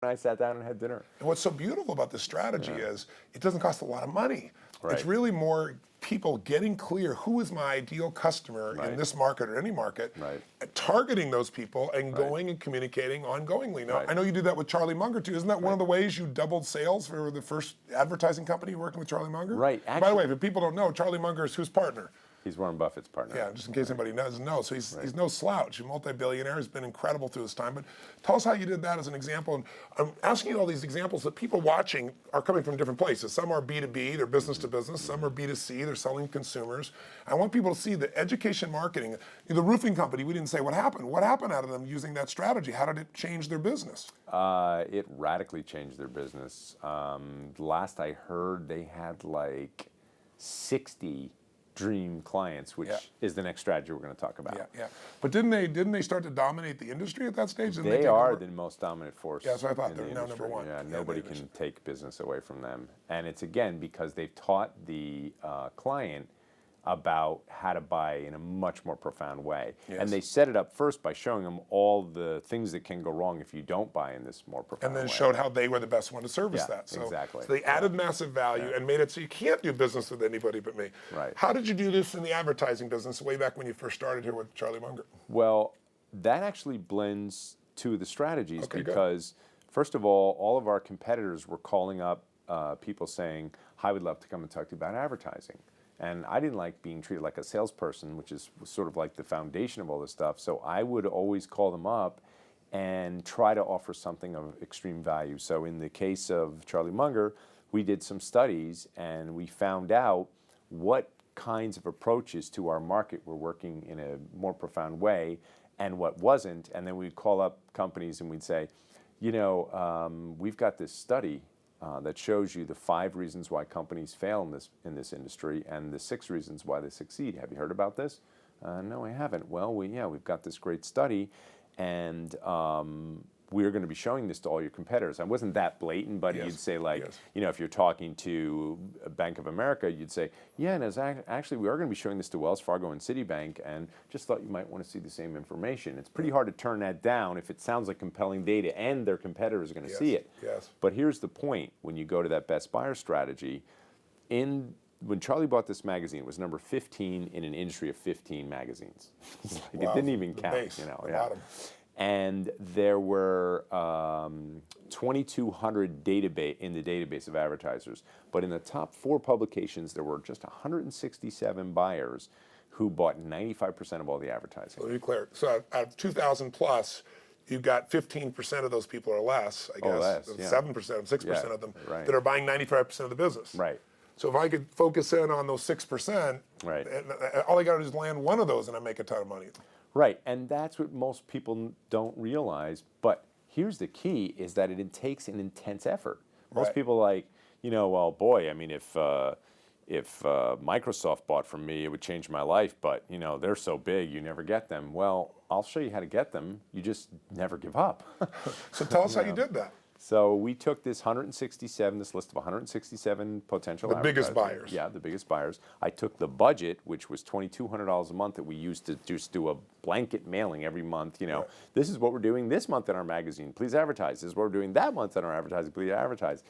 and I sat down and had dinner. And what's so beautiful about this strategy is it doesn't cost a lot of money. Right. It's really more people getting clear who is my ideal customer in this market or any market, targeting those people and going and communicating ongoingly. Now, I know you did that with Charlie Munger too. Isn't that one of the ways you doubled sales for the first advertising company working with Charlie Munger? Right. Actually, by the way, if people don't know, Charlie Munger is whose partner? He's Warren Buffett's partner. Yeah, just in case anybody doesn't know. So he's no slouch. He's a multi-billionaire. He's been incredible through his time. But tell us how you did that as an example. And I'm asking you all these examples that people watching are coming from different places. Some are B2B, they're business to business. Some are B2C, they're selling to consumers. I want people to see the education marketing. The roofing company, we didn't say what happened. What happened out of them using that strategy? How did it change their business? It radically changed their business. Last I heard, they had like 60 dream clients, which is the next strategy we're going to talk about. Yeah. But didn't they start to dominate the industry at that stage? They are the most dominant force. Yeah, so I thought in they're the now industry. number one. Yeah, nobody can take business away from them. And it's again because they've taught the client about how to buy in a much more profound way. And they set it up first by showing them all the things that can go wrong if you don't buy in this more profound way. And then showed how they were the best one to service that. So, exactly. So they added massive value and made it so you can't do business with anybody but me. Right. How did you do this in the advertising business way back when you first started here with Charlie Munger? Well, that actually blends two of the strategies because, first of all of our competitors were calling up people saying, I would love to come and talk to you about advertising. And I didn't like being treated like a salesperson, which is sort of like the foundation of all this stuff. So I would always call them up and try to offer something of extreme value. So in the case of Charlie Munger, we did some studies and we found out what kinds of approaches to our market were working in a more profound way and what wasn't. And then we'd call up companies and we'd say, we've got this study that shows you the 5 reasons why companies fail in this industry and the 6 reasons why they succeed. Have you heard about this? No, I haven't. Well, we've got this great study, and we're going to be showing this to all your competitors. I wasn't that blatant, but you'd say if you're talking to Bank of America, you'd say, and actually we are going to be showing this to Wells Fargo and Citibank, and just thought you might want to see the same information. It's pretty hard to turn that down if it sounds like compelling data and their competitors are going to see it. But here's the point: when you go to that best buyer strategy, when Charlie bought this magazine, it was number 15 in an industry of 15 magazines. It didn't even count, Bottom. And there were 2,200 in the database of advertisers. But in the top 4 publications, there were just 167 buyers who bought 95% of all the advertising. So let me be clear. So out of 2,000 plus, you've got 15% of those people or less, I guess. 7%, 6% of them that are buying 95% of the business. Right. So if I could focus in on those 6%, all I got to do is land one of those and I make a ton of money. Right, and that's what most people don't realize. But here's the key: is that it takes an intense effort. Most people well, boy, I mean, if Microsoft bought from me, it would change my life. But they're so big, you never get them. Well, I'll show you how to get them. You just never give up. So tell us how you did that. So we took this list of 167 potential advertisers. Biggest buyers. Yeah, the biggest buyers. I took the budget, which was $2,200 a month that we used to just do a blanket mailing every month. This is what we're doing this month in our magazine. Please advertise. This is what we're doing that month in our advertising. Please advertise.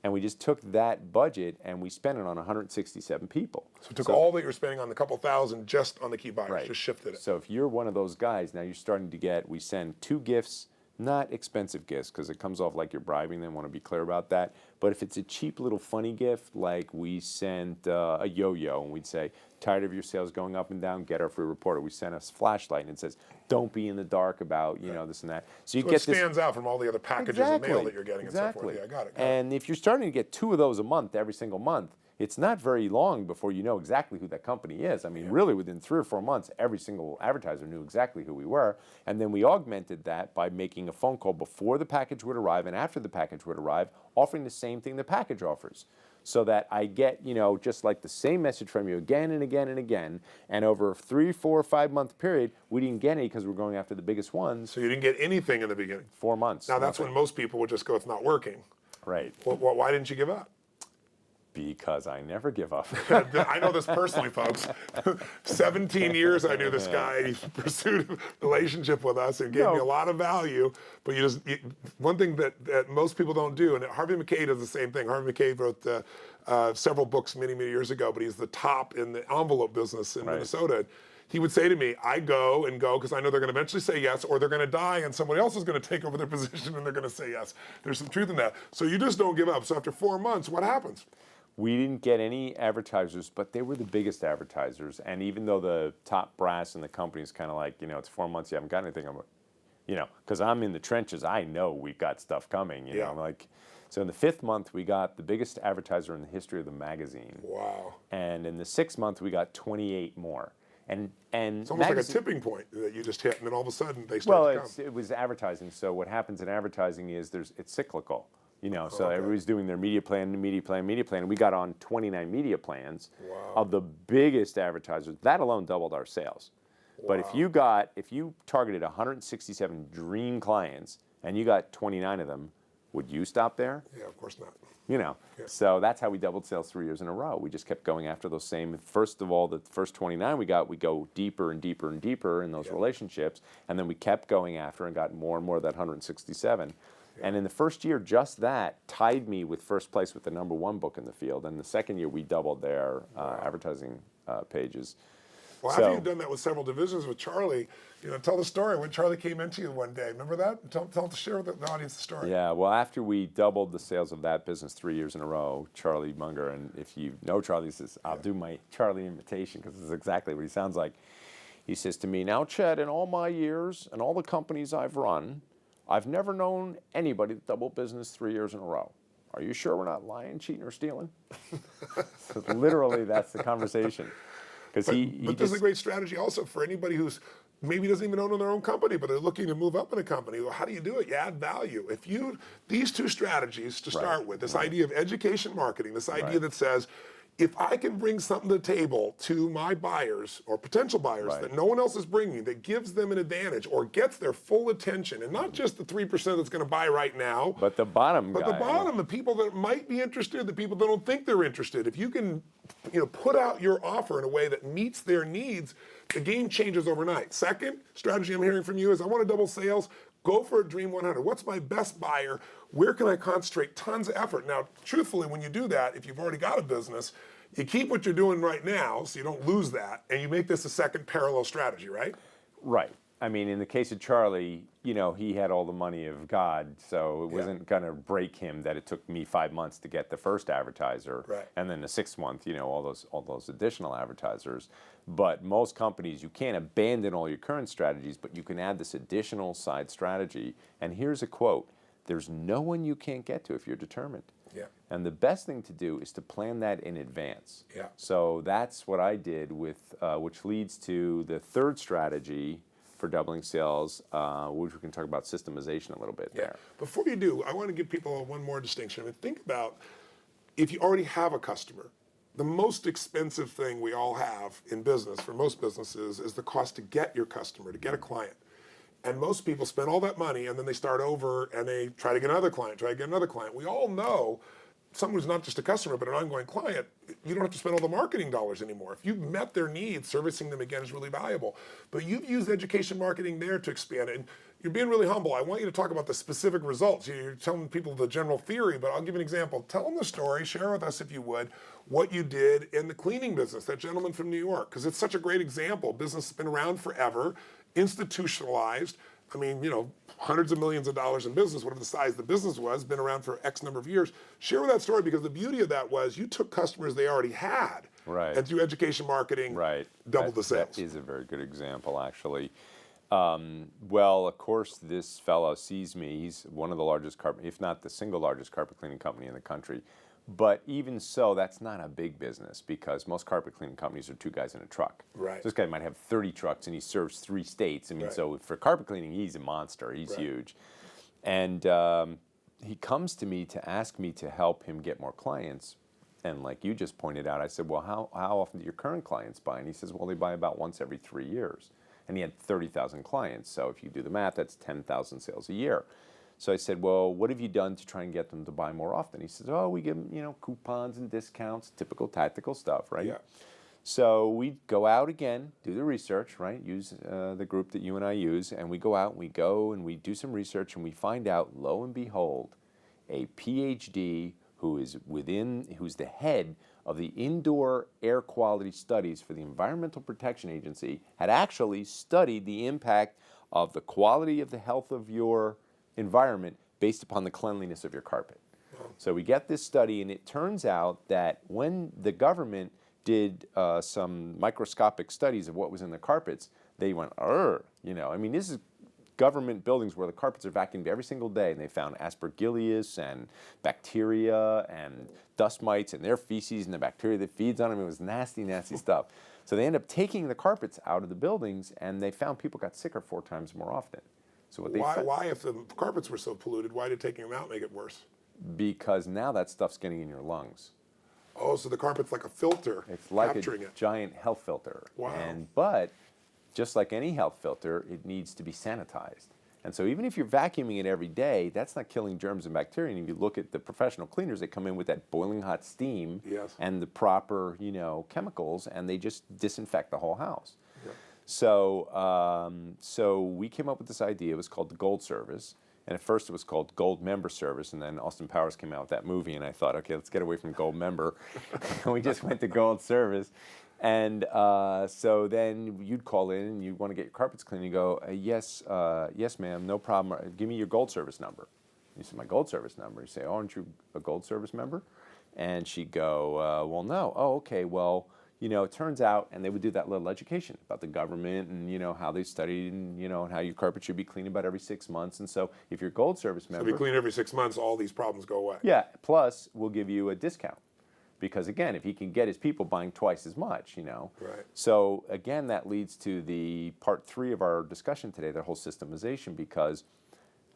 And we just took that budget and we spent it on 167 people. So it took all that you were spending on the couple thousand just on the key buyers, just shifted it. So if you're one of those guys, now you're starting to we send 2 gifts. Not expensive gifts, because it comes off like you're bribing them. Want to be clear about that. But if it's a cheap little funny gift, like we sent a yo-yo, and we'd say, tired of your sales going up and down, get our free report. Or we sent a flashlight, and it says, don't be in the dark about this and that. So it stands out from all the other packages of mail that you're getting and so forth. Yeah, I got it. And if you're starting to get 2 of those a month, every single month, it's not very long before you know exactly who that company is. I mean, really within 3 or 4 months, every single advertiser knew exactly who we were. And then we augmented that by making a phone call before the package would arrive and after the package would arrive, offering the same thing the package offers. So that I get, just like the same message from you again and again and again. And over a 3, 4, 5 month period, we didn't get any because we're going after the biggest ones. So you didn't get anything in the beginning? 4 months. Now that's when most people would just go, it's not working. Right. Well, why didn't you give up? Because I never give up. I know this personally, folks. 17 years I knew this guy. He pursued a relationship with us and gave me a lot of value. But one thing that most people don't do, and Harvey Mackay does the same thing. Harvey Mackay wrote several books many, many years ago, but he's the top in the envelope business in Minnesota. He would say to me, I go because I know they're going to eventually say yes, or they're going to die and somebody else is going to take over their position and they're going to say yes. There's some truth in that. So you just don't give up. So after 4 months, what happens? We didn't get any advertisers, but they were the biggest advertisers. And even though the top brass in the company is kind of like, it's 4 months, you haven't got anything, because I'm in the trenches, I know we've got stuff coming, you know. So in the 5th month, we got the biggest advertiser in the history of the magazine. Wow. And in the 6th month, we got 28 more. And it's almost like a tipping point that you just hit, and then all of a sudden they start to come. It was advertising. So what happens in advertising is it's cyclical. So everybody's doing their media plan. And we got on 29 media plans of the biggest advertisers. That alone doubled our sales. Wow. But if you targeted 167 dream clients and you got 29 of them, would you stop there? Yeah, of course not. So that's how we doubled sales 3 years in a row. We just kept going after those same. First of all, the first 29 we go deeper and deeper and deeper in those relationships, and then we kept going after and got more and more of that 167. And in the first year, just that tied me with first place with the #1 book in the field. And the second year, we doubled their advertising pages. Well, after you've done that with several divisions with Charlie, tell the story when Charlie came into you one day. Remember that? Share with the audience the story. Yeah, well, after we doubled the sales of that business 3 years in a row, Charlie Munger, and if you know Charlie, says, I'll do my Charlie imitation because it's exactly what he sounds like. He says to me, now, Chet, in all my years and all the companies I've run, I've never known anybody that doubled business 3 years in a row. Are you sure we're not lying, cheating, or stealing? So literally, that's the conversation. But this is a great strategy also for anybody who's maybe doesn't even own their own company, but they're looking to move up in a company. Well, how do you do it? You add value. These two strategies to start with, this idea of education marketing, this idea that says, if I can bring something to the table to my buyers or potential buyers that no one else is bringing, that gives them an advantage or gets their full attention, and not just the 3% that's going to buy right now, but the bottom guy. But the bottom, the people that might be interested, the people that don't think they're interested. If you can, put out your offer in a way that meets their needs, the game changes overnight. Second strategy I'm hearing from you is I want to double sales. Go for a Dream 100. What's my best buyer? Where can I concentrate tons of effort? Now, truthfully, when you do that, if you've already got a business, you keep what you're doing right now so you don't lose that, and you make this a second parallel strategy, right? Right. I mean, in the case of Charlie, he had all the money of God, so it wasn't going to break him that it took me 5 months to get the first advertiser, and then the 6th month, all those additional advertisers. But most companies, you can't abandon all your current strategies, but you can add this additional side strategy. And here's a quote: "There's no one you can't get to if you're determined." Yeah. And the best thing to do is to plan that in advance. Yeah. So that's what I did with, which leads to the third strategy for doubling sales, which we can talk about systemization a little bit there. Before you do, I want to give people one more distinction. I mean, think about if you already have a customer. The most expensive thing we all have in business, for most businesses, is the cost to get your customer, to get a client. And most people spend all that money and then they start over and they try to get another client, We all know someone who's not just a customer but an ongoing client, you don't have to spend all the marketing dollars anymore. If you've met their needs, servicing them again is really valuable. But you've used education marketing there to expand it. And you're being really humble. I want you to talk about the specific results. You're telling people the general theory, but I'll give you an example. Tell them the story, share with us if you would, what you did in the cleaning business, that gentleman from New York, because it's such a great example. Business has been around forever, institutionalized. I mean, hundreds of millions of dollars in business, whatever the size the business was, been around for X number of years. Share that story, because the beauty of that was you took customers they already had, and through education marketing, doubled the sales. That is a very good example, actually. Well, of course, this fellow sees me. He's one of the largest if not the single largest carpet cleaning company in the country. But even so, that's not a big business, because most carpet cleaning companies are 2 guys in a truck. Right. So this guy might have 30 trucks and he serves 3 states. I mean, so for carpet cleaning, he's a monster. He's huge. And he comes to me to ask me to help him get more clients. And like you just pointed out, I said, well, how often do your current clients buy? And he says, well, they buy about once every 3 years. And he had 30,000 clients. So if you do the math, that's 10,000 sales a year. So I said, well, what have you done to try and get them to buy more often? He says, oh, we give them, coupons and discounts, typical tactical stuff, right? Yeah. So we go out again, do the research, right? Use the group that you and I use, and we go out and we do some research, and we find out, lo and behold, a PhD who's the head of the indoor air quality studies for the Environmental Protection Agency had actually studied the impact of the quality of the health of your environment based upon the cleanliness of your carpet. So we get this study, and it turns out that when the government did some microscopic studies of what was in the carpets, they went, this is government buildings where the carpets are vacuumed every single day, and they found aspergillus and bacteria and dust mites and their feces and the bacteria that feeds on them. It was nasty, nasty stuff. So they end up taking the carpets out of the buildings, and they found people got sicker 4 times more often. So why, if the carpets were so polluted, why did taking them out make it worse? Because now that stuff's getting in your lungs. Oh, so the carpet's like a filter, it's like capturing a giant health filter. Wow. But just like any health filter, it needs to be sanitized. And so even if you're vacuuming it every day, that's not killing germs and bacteria. And if you look at the professional cleaners, they come in with that boiling hot steam and the proper, chemicals, and they just disinfect the whole house. Yeah. So we came up with this idea. It was called the Gold Service. And at first it was called Gold Member Service, and then Austin Powers came out with that movie, and I thought, okay, let's get away from Gold Member. And we just went to Gold Service. And so then you'd call in and you'd want to get your carpets cleaned. You go, yes, ma'am, no problem. Give me your Gold Service number. You say, my Gold Service number. You say, oh, aren't you a Gold Service member? And she'd go, well, no. Oh, okay, well, it turns out, and they would do that little education about the government and, how they studied and, and how your carpet should be cleaned about every 6 months. And so if you're a Gold Service member. So if you clean every 6 months, all these problems go away. Yeah, plus we'll give you a discount. Because again, if he can get his people buying twice as much, Right. So again, that leads to the part 3 of our discussion today, the whole systemization, because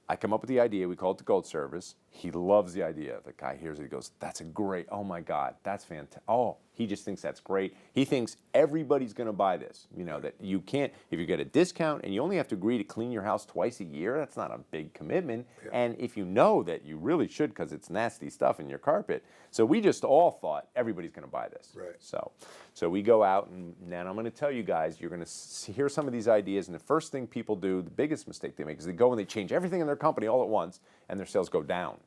I come up with the idea, we call it the Gold Service. He loves the idea. The guy hears it, he goes, that's a great, oh my God, that's fantastic. Oh, he just thinks that's great. He thinks everybody's gonna buy this. That you can't, if you get a discount and you only have to agree to clean your house twice a year, that's not a big commitment. Yeah. And if you know that you really should because it's nasty stuff in your carpet. So we just all thought everybody's gonna buy this. Right. So we go out, and now I'm gonna tell you guys, you're gonna hear some of these ideas, and the first thing people do, the biggest mistake they make, is they go and they change everything in their company all at once, and their sales go down.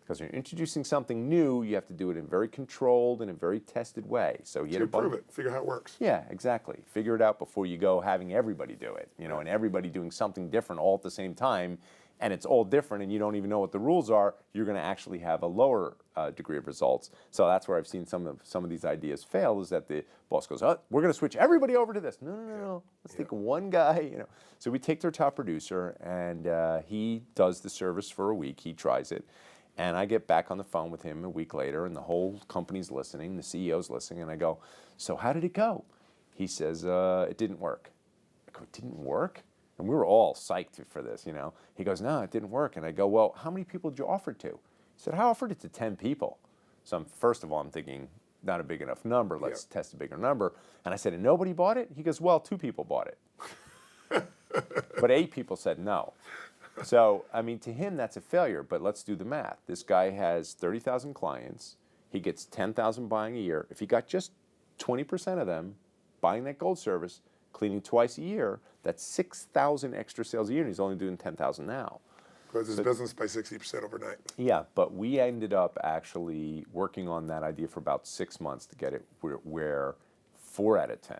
Because when you're introducing something new, you have to do it in a very controlled and a very tested way. So you prove it, figure out how it works. Yeah, exactly. Figure it out before you go having everybody do it. And everybody doing something different all at the same time, and it's all different, and you don't even know what the rules are. You're going to actually have a lower degree of results. So that's where I've seen some of these ideas fail. Is that the boss goes, "Oh, we're going to switch everybody over to this." No. Let's take one guy. So we take their top producer, and he does the service for a week. He tries it. And I get back on the phone with him a week later, and the whole company's listening, the CEO's listening, and I go, so how did it go? He says, it didn't work. I go, it didn't work? And we were all psyched for this, He goes, no, it didn't work. And I go, well, how many people did you offer it to? He said, I offered it to 10 people. So first of all, I'm thinking, not a big enough number, let's test a bigger number. And I said, and nobody bought it? He goes, well, 2 people bought it. But 8 people said no. So, to him, that's a failure, but let's do the math. This guy has 30,000 clients. He gets 10,000 buying a year. If he got just 20% of them buying that Gold Service, cleaning twice a year, that's 6,000 extra sales a year, and he's only doing 10,000 now. Grows his business by 60% overnight. Yeah, but we ended up actually working on that idea for about 6 months to get it where 4 out of 10.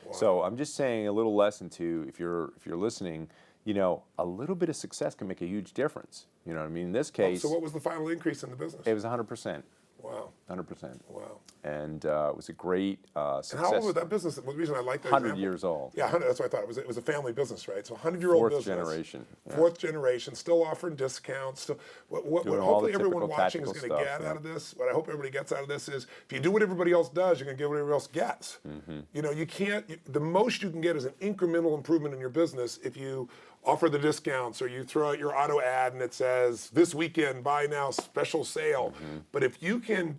Wow. So I'm just saying a little lesson to, if you're listening, a little bit of success can make a huge difference. You know what I mean? In this case. So what was the final increase in the business? It was 100%. Wow. 100%. Wow. And it was a great success. And how old was that business? The reason I like that 100 years old. Yeah, that's what I thought. It was a family business, right? So 100-year-old business. Fourth generation. Yeah. 4th generation, still offering discounts. Still, what hopefully everyone watching is going to get out of this, what I hope everybody gets out of this is, if you do what everybody else does, you're going to get what everybody else gets. Mm-hmm. You can't, the most you can get is an incremental improvement in your business if you offer the discounts, or you throw out your auto ad and it says, this weekend, buy now, special sale. Mm-hmm. But if you can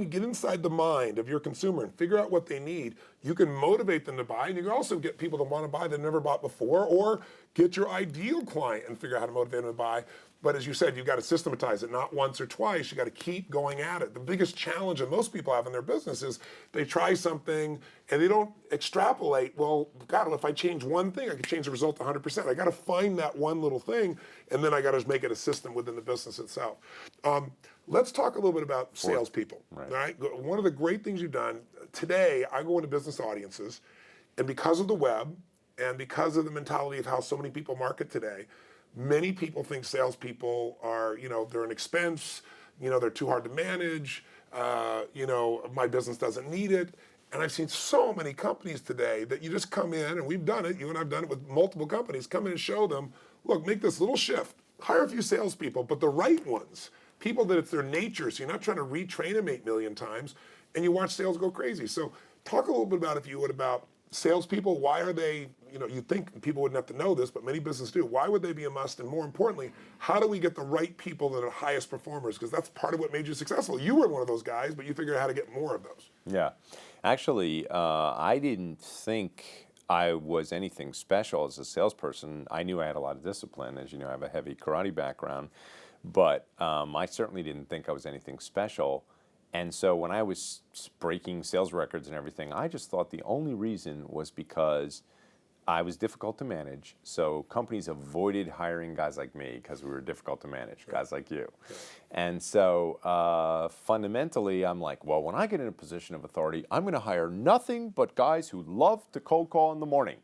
get inside the mind of your consumer and figure out what they need, you can motivate them to buy, and you can also get people that want to buy that never bought before, or get your ideal client and figure out how to motivate them to buy. But as you said, you've got to systematize it, not once or twice. You got to keep going at it. The biggest challenge that most people have in their business is they try something and they don't extrapolate. Well, God, if I change one thing, I can change the result 100%. I got to find that one little thing, and then I got to make it a system within the business itself. Let's talk a little bit about salespeople. Right. All right. One of the great things you've done today, I go into business audiences, and because of the web and because of the mentality of how so many people market today, many people think salespeople are, they're an expense, they're too hard to manage, my business doesn't need it. And I've seen so many companies today that you just come in, and we've done it, you and I've done it with multiple companies, come in and show them, look, make this little shift, hire a few salespeople, but the right ones, people that it's their nature, so you're not trying to retrain them 8 million times, and you watch sales go crazy. So talk a little bit about, if you would, about salespeople. Why are they, you think people wouldn't have to know this, but many businesses do. Why would they be a must? And more importantly, how do we get the right people that are highest performers? Because that's part of what made you successful. You were one of those guys, but you figured out how to get more of those. Yeah. Actually, I didn't think I was anything special as a salesperson. I knew I had a lot of discipline. As you know, I have a heavy karate background. But I certainly didn't think I was anything special. And so when I was breaking sales records and everything, I just thought the only reason was because I was difficult to manage. So companies avoided hiring guys like me because we were difficult to manage, guys like you. Yeah. And so fundamentally, I'm like, well, when I get in a position of authority, I'm going to hire nothing but guys who love to cold call in the morning.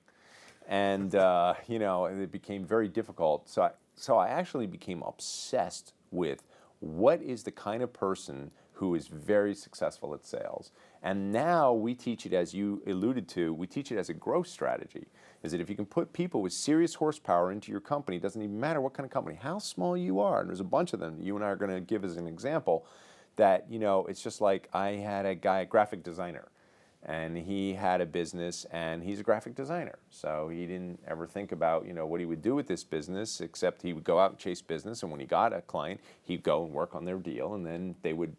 And, it became very difficult. So I actually became obsessed with what is the kind of person who is very successful at sales. And now we teach it, as you alluded to, we teach it as a growth strategy. Is that if you can put people with serious horsepower into your company, it doesn't even matter what kind of company, how small you are, and there's a bunch of them you and I are going to give as an example, that, it's just like I had a guy, a graphic designer, and he had a business, and he's a graphic designer. So he didn't ever think about, what he would do with this business, except he would go out and chase business, and when he got a client, he'd go and work on their deal, and then they would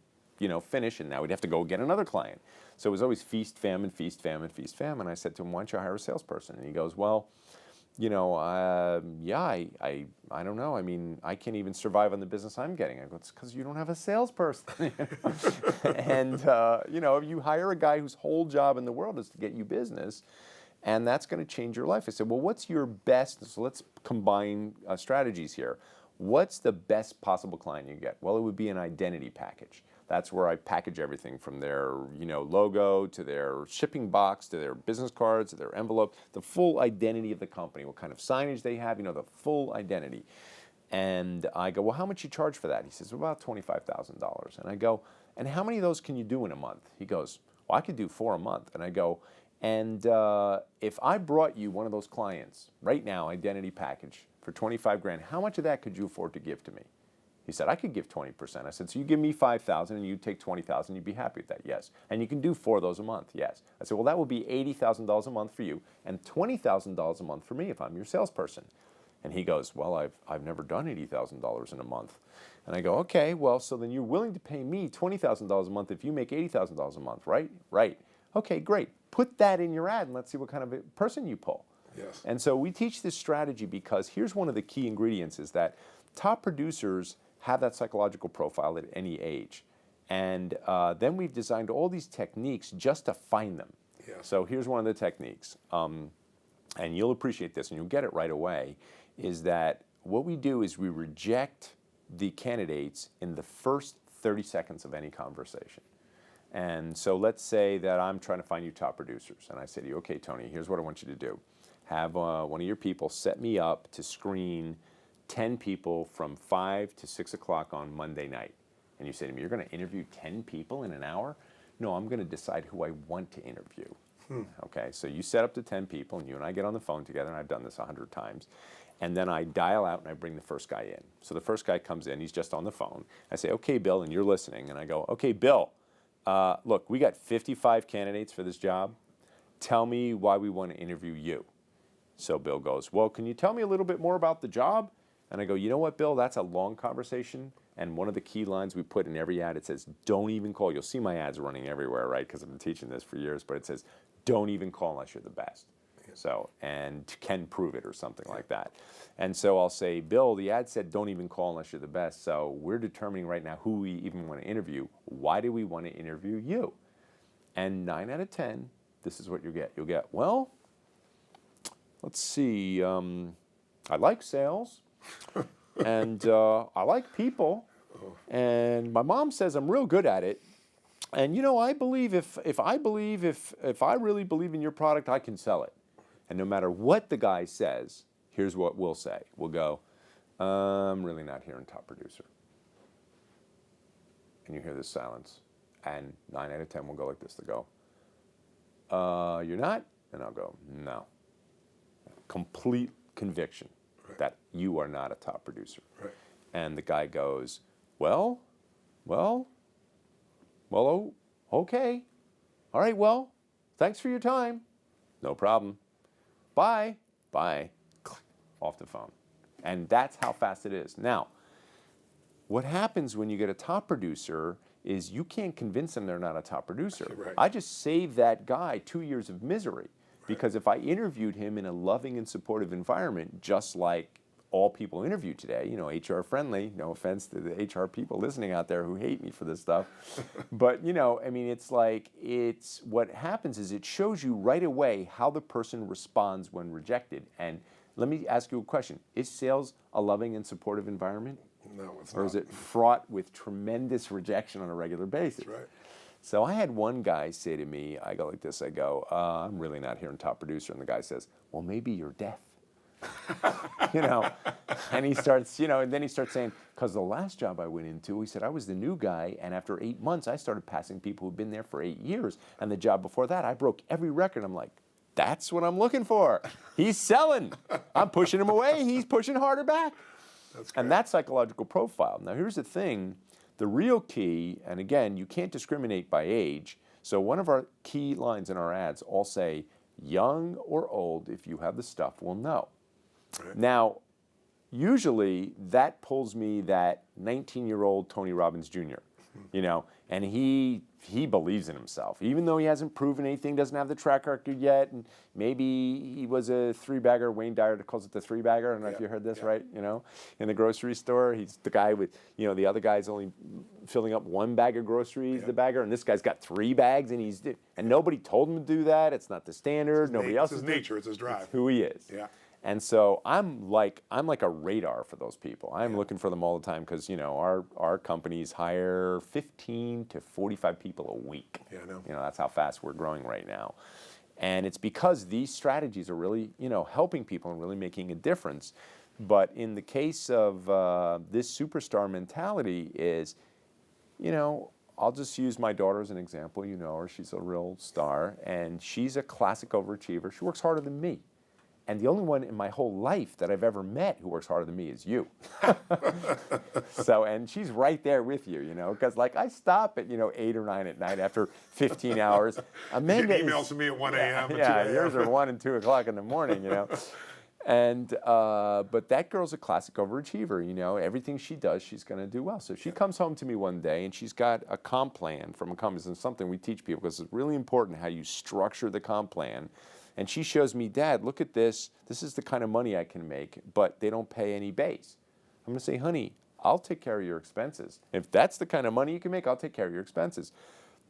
finish, and now we'd have to go get another client. So it was always feast, famine, feast, famine, feast, famine. I said to him, why don't you hire a salesperson? And he goes, well, I don't know. I mean, I can't even survive on the business I'm getting. I go, it's because you don't have a salesperson. And, you hire a guy whose whole job in the world is to get you business, and that's going to change your life. I said, well, what's your best, so let's combine strategies here. What's the best possible client you get? Well, it would be an identity package. That's where I package everything from their, logo to their shipping box to their business cards to their envelope, the full identity of the company, what kind of signage they have, the full identity. And I go, well, how much you charge for that? He says, about $25,000. And I go, and how many of those can you do in a month? He goes, well, I could do 4 a month. And I go, and if I brought you one of those clients right now, identity package for 25 grand, how much of that could you afford to give to me? He said, I could give 20%. I said, so you give me 5,000 and you take 20,000, you'd be happy with that? Yes. And you can do 4 of those a month? Yes. I said, well, that would be $80,000 a month for you and $20,000 a month for me if I'm your salesperson. And he goes, well, I've never done $80,000 in a month. And I go, okay, well, so then you're willing to pay me $20,000 a month if you make $80,000 a month, right? Right. Okay, great. Put that in your ad and let's see what kind of a person you pull. Yes. And so we teach this strategy because here's one of the key ingredients is that top producers have that psychological profile at any age. And then we've designed all these techniques just to find them. Yeah. So here's one of the techniques, and you'll appreciate this and you'll get it right away, is that what we do is we reject the candidates in the first 30 seconds of any conversation. And so let's say that I'm trying to find you top producers, and I say to you, okay, Tony, here's what I want you to do. Have one of your people set me up to screen 10 people from 5 to 6 o'clock on Monday night. And you say to me, you're going to interview 10 people in an hour? No, I'm going to decide who I want to interview. Okay, so you set up to 10 people, and you and I get on the phone together, and I've done this 100 times. And then I dial out, and I bring the first guy in. So the first guy comes in, he's just on the phone. I say, okay, Bill, and you're listening. And I go, okay, Bill, look, we got 55 candidates for this job. Tell me why we want to interview you. So Bill goes, well, can you tell me a little bit more about the job? And I go, you know what, Bill, that's a long conversation. And one of the key lines we put in every ad, it says, don't even call. You'll see my ads running everywhere, right? Because I've been teaching this for years. But it says, don't even call unless you're the best. So, and can prove it or something like that. And so I'll say, Bill, the ad said don't even call unless you're the best. So we're determining right now who we even want to interview. Why do we want to interview you? And 9 out of 10, this is what you'll get. You'll get, well, let's see, I like sales, and I like people, and my mom says I'm real good at it. And I believe if I really believe in your product, I can sell it. And no matter what the guy says, here's what we'll say. We'll go, I'm really not hearing top producer. And you hear this silence. And 9 out of 10 will go like this. They'll go, you're not? And I'll go, no. Complete conviction that you are not a top producer. Right. And the guy goes, well, okay. All right, well, thanks for your time. No problem. Bye. Click, off the phone. And that's how fast it is. Now, what happens when you get a top producer is you can't convince them they're not a top producer. Right. I just saved that guy 2 years of misery. Because if I interviewed him in a loving and supportive environment, just like all people interview today, HR friendly, no offense to the HR people listening out there who hate me for this stuff. But, it's what happens is it shows you right away how the person responds when rejected. And let me ask you a question. Is sales a loving and supportive environment? No, it's not. Or is it fraught with tremendous rejection on a regular basis? Right. So I had one guy say to me, I go like this, I go, I'm really not hearing top producer. And the guy says, well, maybe you're deaf. And he starts, and then he starts saying, because the last job I went into, he said, I was the new guy, and after 8 months, I started passing people who'd been there for 8 years. And the job before that, I broke every record. I'm like, that's what I'm looking for. He's selling. I'm pushing him away. He's pushing harder back. And that's psychological profile. Now, here's the thing. The real key, and again, you can't discriminate by age. So one of our key lines in our ads all say, young or old, if you have the stuff, we'll know. Right. Now, usually that pulls me that 19-year-old Tony Robbins Jr., and he believes in himself. Even though he hasn't proven anything, doesn't have the track record yet, and maybe he was a three-bagger. Wayne Dyer calls it the three-bagger. I don't know if you heard this, right? In the grocery store, he's the guy with, the other guy's only filling up one bag of groceries, the bagger, and this guy's got 3 bags, and nobody told him to do that. It's not the standard. Nobody else. It's his nature. It's his drive. It's who he is. Yeah. And so I'm like a radar for those people. I'm looking for them all the time because our companies hire 15 to 45 people a week. Yeah, I know. That's how fast we're growing right now, and it's because these strategies are really helping people and really making a difference. But in the case of this superstar mentality is, I'll just use my daughter as an example. Her, she's a real star, and she's a classic overachiever. She works harder than me. And the only one in my whole life that I've ever met who works harder than me is you. And she's right there with you, because I stop at, 8 or 9 at night after 15 hours. Amanda you get emails from me at 1 a.m. Yeah, yours are 1 and 2 o'clock in the morning, And, but that girl's a classic overachiever, everything she does, she's going to do well. So she comes home to me one day and she's got a comp plan from a company. And something we teach people because it's really important how you structure the comp plan. And she shows me, Dad, look at this. This is the kind of money I can make, but they don't pay any base. I'm going to say, honey, I'll take care of your expenses. If that's the kind of money you can make, I'll take care of your expenses.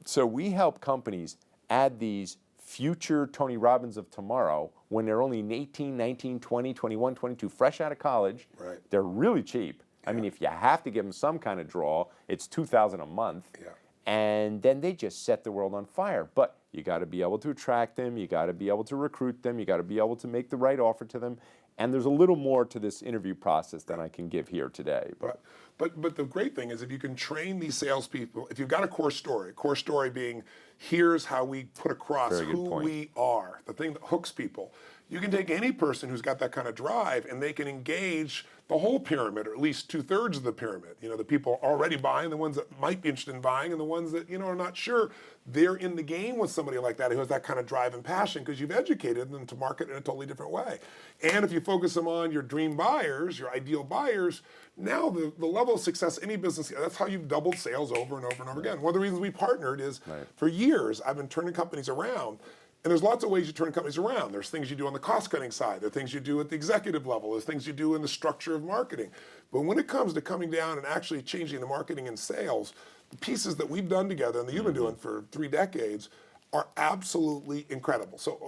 So we help companies add these future Tony Robbins of tomorrow when they're only 18, 19, 20, 21, 22, fresh out of college. Right. They're really cheap. Yeah. I mean, if you have to give them some kind of draw, it's $2,000 a month. Yeah. And then they just set the world on fire. But you got to be able to attract them. You got to be able to recruit them. You got to be able to make the right offer to them. And there's a little more to this interview process than I can give here today. But the great thing is if you can train these salespeople, if you've got a core story being here's how we put across who we are, the thing that hooks people. You can take any person who's got that kind of drive and they can engage the whole pyramid, or at least 2/3 of the pyramid. The people already buying, the ones that might be interested in buying, and the ones that, are not sure. They're in the game with somebody like that who has that kind of drive and passion because you've educated them to market in a totally different way. And if you focus them on your dream buyers, your ideal buyers, now the level of success any business, that's how you've doubled sales over and over and over again. One of the reasons we partnered is for years I've been turning companies around. And there's lots of ways you turn companies around. There's things you do on the cost-cutting side. There are things you do at the executive level. There's things you do in the structure of marketing. But when it comes to coming down and actually changing the marketing and sales, the pieces that we've done together and that you've been doing for 3 decades are absolutely incredible. So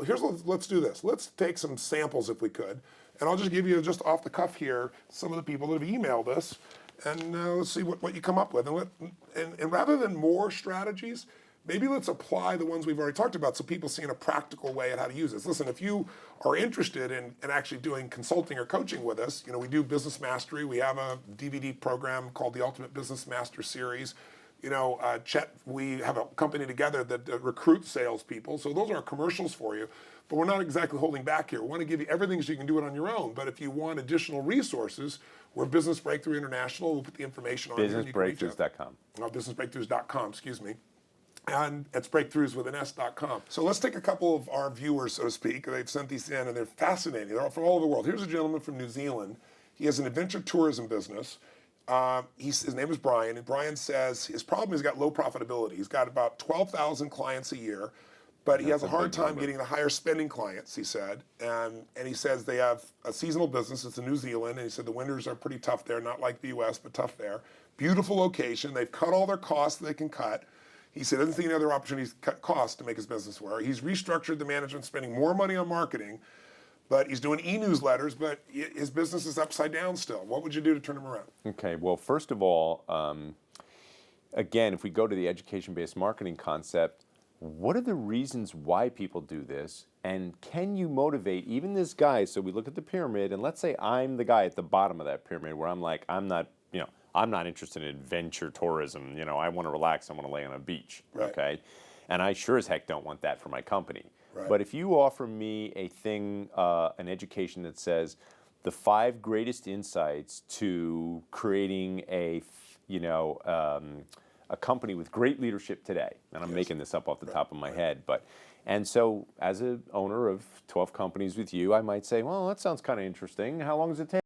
let's do this. Let's take some samples if we could. And I'll just give you, just off the cuff here, some of the people that have emailed us. And let's see what you come up with. And rather than more strategies, maybe let's apply the ones we've already talked about so people see in a practical way at how to use this. Listen, if you are interested in actually doing consulting or coaching with us, we do business mastery. We have a DVD program called the Ultimate Business Master Series. Chet, we have a company together that recruits salespeople. So those are our commercials for you. But we're not exactly holding back here. We want to give you everything so you can do it on your own. But if you want additional resources, we're Business Breakthrough International. We'll put the information on here. Businessbreakthroughs.com. Businessbreakthroughs.com, excuse me. And it's breakthroughs with an S.com. So let's take a couple of our viewers, so to speak. They've sent these in, and they're fascinating. They're from all over the world. Here's a gentleman from New Zealand. He has an adventure tourism business. His name is Brian, and Brian says his problem is he's got low profitability. He's got about 12,000 clients a year, but he has a hard time getting the higher spending clients, he said. And he says they have a seasonal business. It's in New Zealand, and he said the winters are pretty tough there, not like the U.S., but tough there. Beautiful location. They've cut all their costs that they can cut. He said doesn't see any other opportunities to cut costs to make his business work. He's restructured the management, spending more money on marketing, but he's doing e-newsletters, but his business is upside down still. What would you do to turn him around? Okay, well, first of all, again, if we go to the education-based marketing concept, what are the reasons why people do this? And can you motivate even this guy? So we look at the pyramid, and let's say I'm the guy at the bottom of that pyramid where I'm like, I'm not interested in adventure tourism. I want to relax. I want to lay on a beach. Right. Okay, and I sure as heck don't want that for my company. Right. But if you offer me a thing, an education that says the 5 greatest insights to creating a company with great leadership today, and I'm making this up off the top of my head, and so as an owner of 12 companies with you, I might say, well, that sounds kind of interesting. How long does it take?